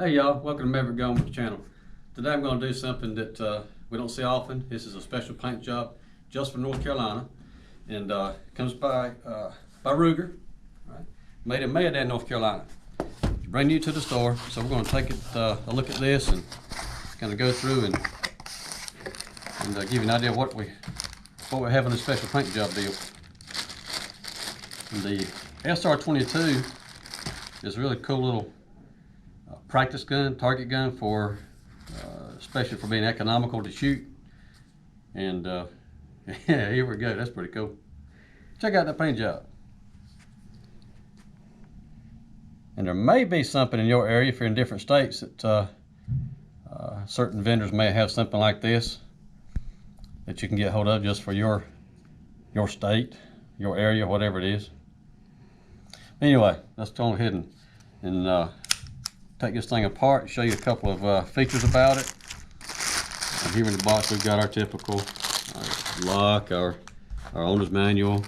Hey y'all, welcome to Maverick Gun with the channel. Today I'm going to do something that we don't see often. This is a special paint job just for North Carolina, and comes by Ruger. Right? Made in Mayadad, North Carolina. It's brand new to the store, so we're going to take it a look at this and kind of go through and give you an idea of what we have in a special paint job deal. And the SR22 is a really cool little practice gun, target gun for, especially for being economical to shoot. And yeah, here we go. That's pretty cool. Check out that paint job. And there may be something in your area, if you're in different states, that certain vendors may have something like this that you can get hold of just for your state, your area, whatever it is. Anyway, let's go ahead and take this thing apart and show you a couple of features about it. And here in the box we've got our typical lock, our owner's manual,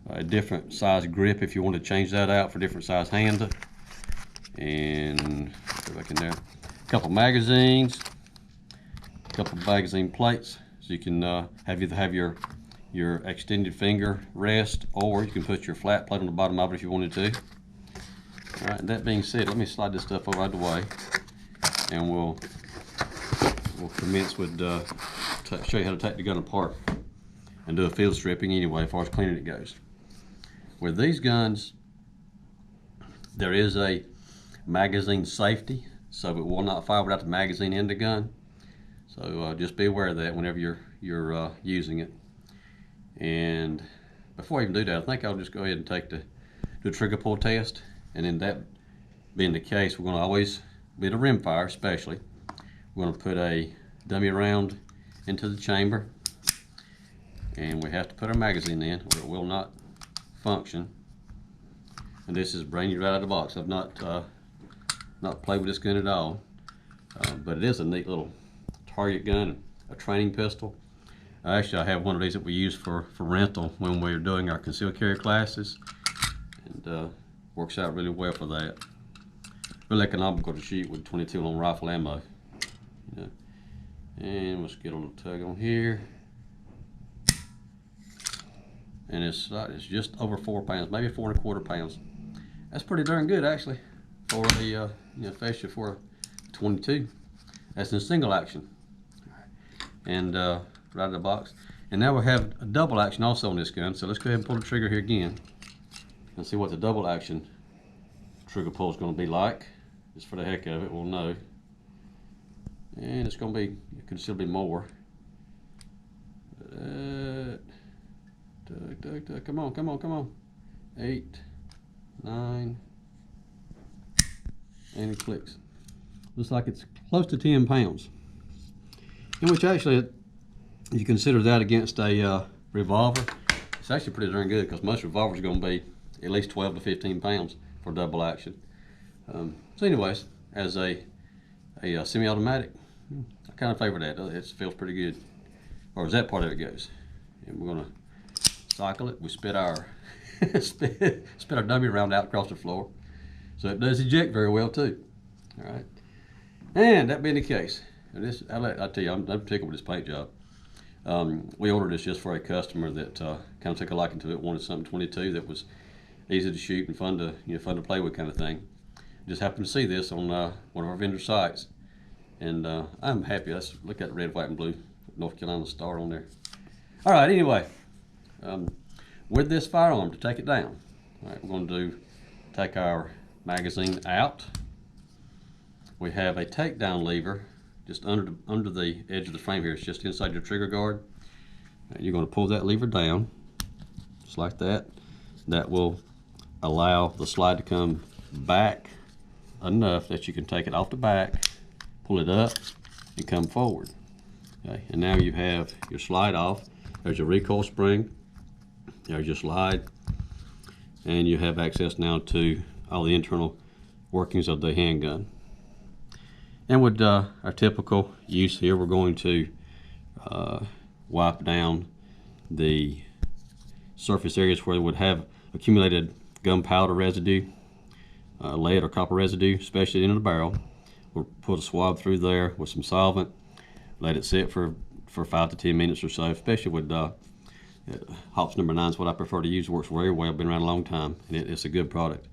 a different size grip if you want to change that out for different size hand, and go back in there, a couple magazines, a couple magazine plates, so you can have your extended finger rest, or you can put your flat plate on the bottom of it if you wanted to. All right, that being said, let me slide this stuff over out of the way, and we'll commence with show you how to take the gun apart and do a field stripping anyway, as far as cleaning it goes. With these guns, there is a magazine safety, so it will not fire without the magazine in the gun. So just be aware of that whenever you're using it. And before I even do that, I think I'll just go ahead and do a trigger pull test. And in that being the case, we're going to always, with a rim fire especially, we're going to put a dummy round into the chamber, and we have to put our magazine in or it will not function. And this is brand new right out of the box. I've not played with this gun at all, but it is a neat little target gun, a training pistol. Actually, I have one of these that we use for rental when we're doing our concealed carry classes, and works out really well for that. Really economical to shoot with 22 on rifle ammo. You know. And let's get a little tug on here. And it's just over 4 pounds, maybe 4¼ pounds. That's pretty darn good actually for a especially for a 22. That's in single action. And right out of the box. And now we have a double action also on this gun. So let's go ahead and pull the trigger here again and see what the double action trigger pull is going to be like. Just for the heck of it, we'll know. And it's going to be considerably more. Come on. 8, 9, and it clicks. Looks like it's close to 10 pounds. In which actually, you consider that against a revolver, it's actually pretty darn good, because most revolvers are going to be at least 12 to 15 pounds for double action. So anyways, as a semi-automatic, I kind of favor that. It feels pretty good, or as that part of it goes. And we're going to cycle it. We spit our spit our dummy round out across the floor, so it does eject very well too. All right, and that being the case, and this I tell you, I'm tickled with this paint job. We ordered this just for a customer that kind of took a liking to it, wanted something 22 that was easy to shoot and fun to play with kind of thing. Just happened to see this on one of our vendor sites, and I'm happy. Let's look at the red, white, and blue North Carolina star on there. All right. Anyway, with this firearm, to take it down, all right, we're going to take our magazine out. We have a takedown lever just under the edge of the frame here. It's just inside your trigger guard. And you're going to pull that lever down, just like that. That will allow the slide to come back enough that you can take it off the back, pull it up, and come forward. Okay, and now you have your slide off. There's your recoil spring. There's your slide, and you have access now to all the internal workings of the handgun. And with our typical use here, we're going to wipe down the surface areas where it would have accumulated gunpowder residue, lead or copper residue, especially in the barrel. We'll put a swab through there with some solvent, let it sit for 5 to 10 minutes or so, especially with Hops number 9 is what I prefer to use. Works very well, been around a long time, and it's a good product.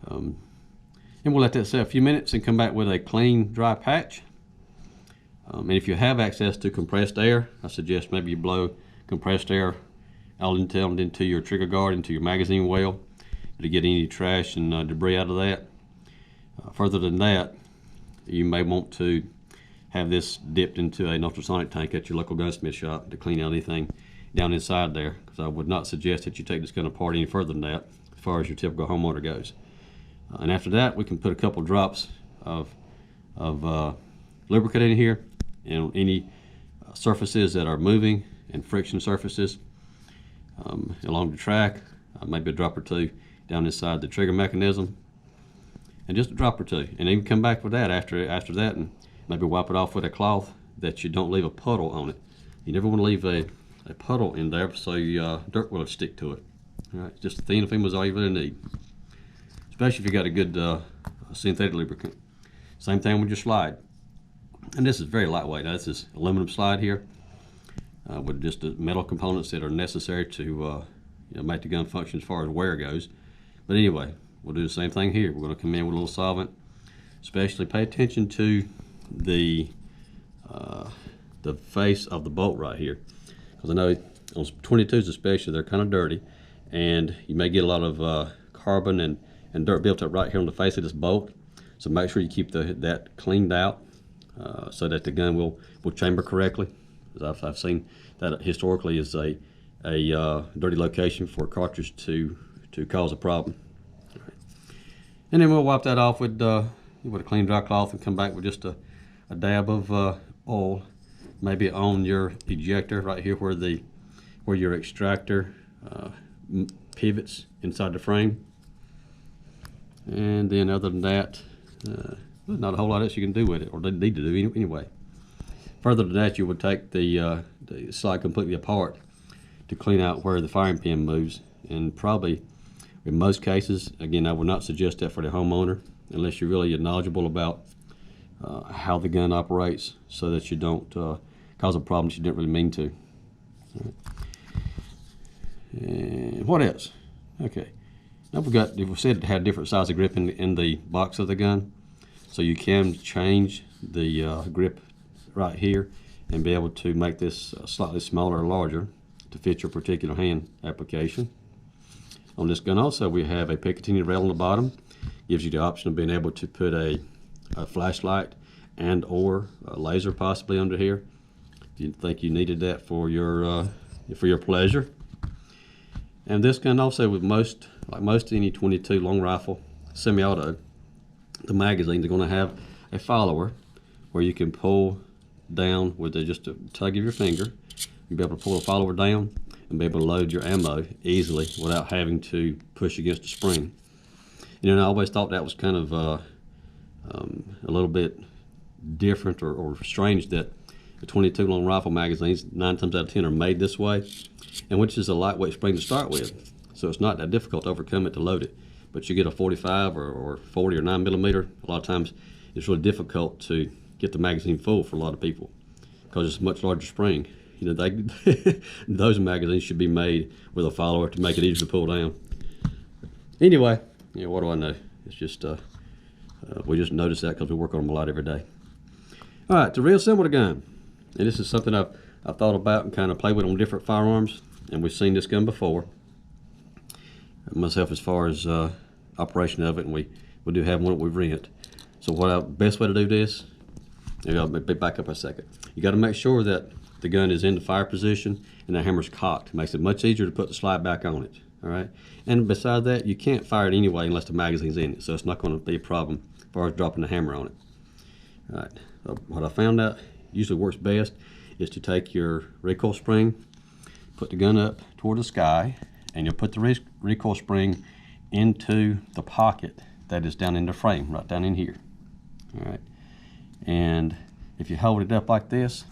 And we'll let that sit a few minutes and come back with a clean, dry patch. And if you have access to compressed air, I suggest maybe you blow compressed air out into your trigger guard, into your magazine well, to get any trash and debris out of that. Further than that, you may want to have this dipped into an ultrasonic tank at your local gunsmith shop to clean out anything down inside there, because I would not suggest that you take this gun apart any further than that as far as your typical homeowner goes. And after that, we can put a couple drops of lubricant in here, and any surfaces that are moving and friction surfaces along the track, maybe a drop or two down inside the trigger mechanism, and just a drop or two, and even come back with that after that, and maybe wipe it off with a cloth that you don't leave a puddle on it. You never want to leave a puddle in there so dirt will stick to it. All right, just a thin film is all you really need, especially if you got a good synthetic lubricant. Same thing with your slide, and this is very lightweight. Now, this is aluminum slide here with just the metal components that are necessary to make the gun function as far as wear goes. But anyway, we'll do the same thing here. We're going to come in with a little solvent. Especially pay attention to the face of the bolt right here, because I know on 22s especially, they're kind of dirty, and you may get a lot of carbon and dirt built up right here on the face of this bolt. So make sure you keep that cleaned out so that the gun will chamber correctly. I've seen that historically is a dirty location for a cartridge to cause a problem. Right. And then we'll wipe that off with a clean dry cloth and come back with just a dab of oil, maybe on your ejector right here where your extractor pivots inside the frame. And then other than that, there's not a whole lot else you can do with it, or they need to do anyway. Further than that, you would take the slide completely apart to clean out where the firing pin moves, and probably in most cases, again, I would not suggest that for the homeowner unless you're really knowledgeable about how the gun operates, so that you don't cause a problem that you didn't really mean to. All right. And what else? Okay. Now we said it had different size of grip in the box of the gun, so you can change the grip right here and be able to make this slightly smaller or larger to fit your particular hand application. On this gun also, we have a Picatinny rail on the bottom. Gives you the option of being able to put a flashlight and or a laser possibly under here if you think you needed that for your pleasure. And this gun also, with most any 22 long rifle semi-auto, the magazines are going to have a follower where you can pull down with just a tug of your finger. You'll be able to pull the follower down and be able to load your ammo easily without having to push against a spring. You know, I always thought that was kind of a little bit different or strange that the 22 long rifle magazines 9 times out of 10 are made this way, and which is a lightweight spring to start with, so it's not that difficult to overcome it to load it. But you get a 45 or 40 or 9mm, a lot of times it's really difficult to get the magazine full for a lot of people because it's a much larger spring. You know, those magazines should be made with a follower to make it easier to pull down. Anyway, yeah, what do I know? It's just we just notice that because we work on them a lot every day. All right, to reassemble the gun, and this is something I've thought about and kind of played with on different firearms, and we've seen this gun before myself as far as operation of it, and we do have one that we rent. So best way to do this, maybe I'll back up a second. You got to make sure that the gun is in the fire position and the hammer's cocked. It makes it much easier to put the slide back on it. All right, and besides that, you can't fire it anyway unless the magazine's in it, so it's not going to be a problem as far as dropping the hammer on it. All right, so what I found out usually works best is to take your recoil spring, put the gun up toward the sky, and you'll put the recoil spring into the pocket that is down in the frame, right down in here. All right, and if you hold it up like this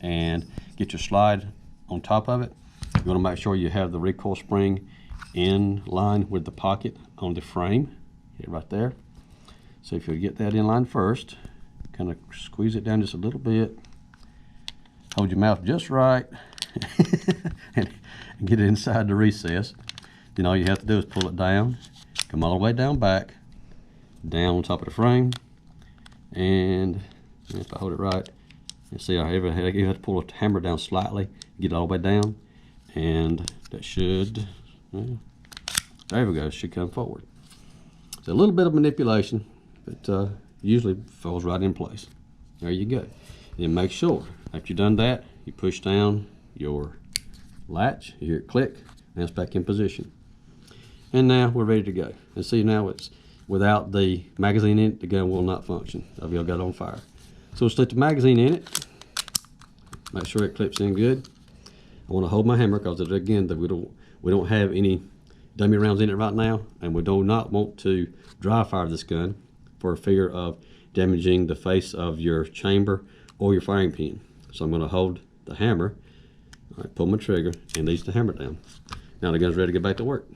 and get your slide on top of it, you're going to make sure you have the recoil spring in line with the pocket on the frame, right there. So if you get that in line first, kind of squeeze it down just a little bit. Hold your mouth just right and get it inside the recess. Then all you have to do is pull it down, come all the way down back, down on top of the frame, and if I hold it right, you see I have to pull a hammer down slightly, get it all the way down, and that should, well, there we go, it should come forward. It's a little bit of manipulation, but usually falls right in place. There you go. Then make sure, after you've done that, you push down your latch, you hear it click, and it's back in position. And now we're ready to go. And see, now it's without the magazine in it, the gun will not function. I've got it on fire. So we'll stick the magazine in it. Make sure it clips in good. I want to hold my hammer because again, we don't have any dummy rounds in it right now, and we do not want to dry fire this gun for fear of damaging the face of your chamber or your firing pin. So I'm going to hold the hammer, all right, pull my trigger, and leaves the hammer down. Now the gun's ready to get back to work.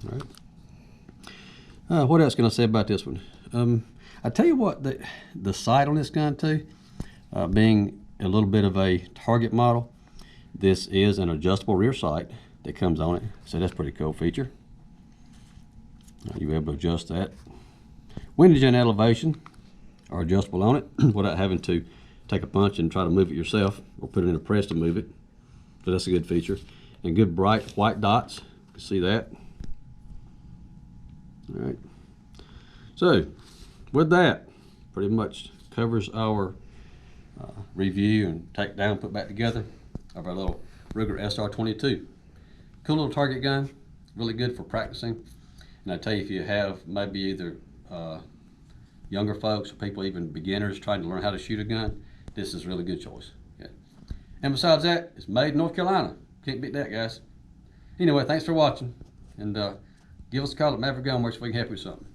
All right. What else can I say about this one? I tell you what, the sight on this gun too, being a little bit of a target model, this is an adjustable rear sight that comes on it, so that's a pretty cool feature. You're able to adjust that. Windage and elevation are adjustable on it without having to take a punch and try to move it yourself or put it in a press to move it. So that's a good feature. And good bright white dots, you can see that. All right. So with that, pretty much covers our review and take down, put back together of our little Ruger SR22. Cool little target gun, really good for practicing. And I tell you, if you have maybe either younger folks or people, even beginners trying to learn how to shoot a gun, this is a really good choice. Okay. And besides that, it's made in North Carolina. Can't beat that, guys. Anyway, thanks for watching, and give us a call at Maverick Gun Works if we can help you with something.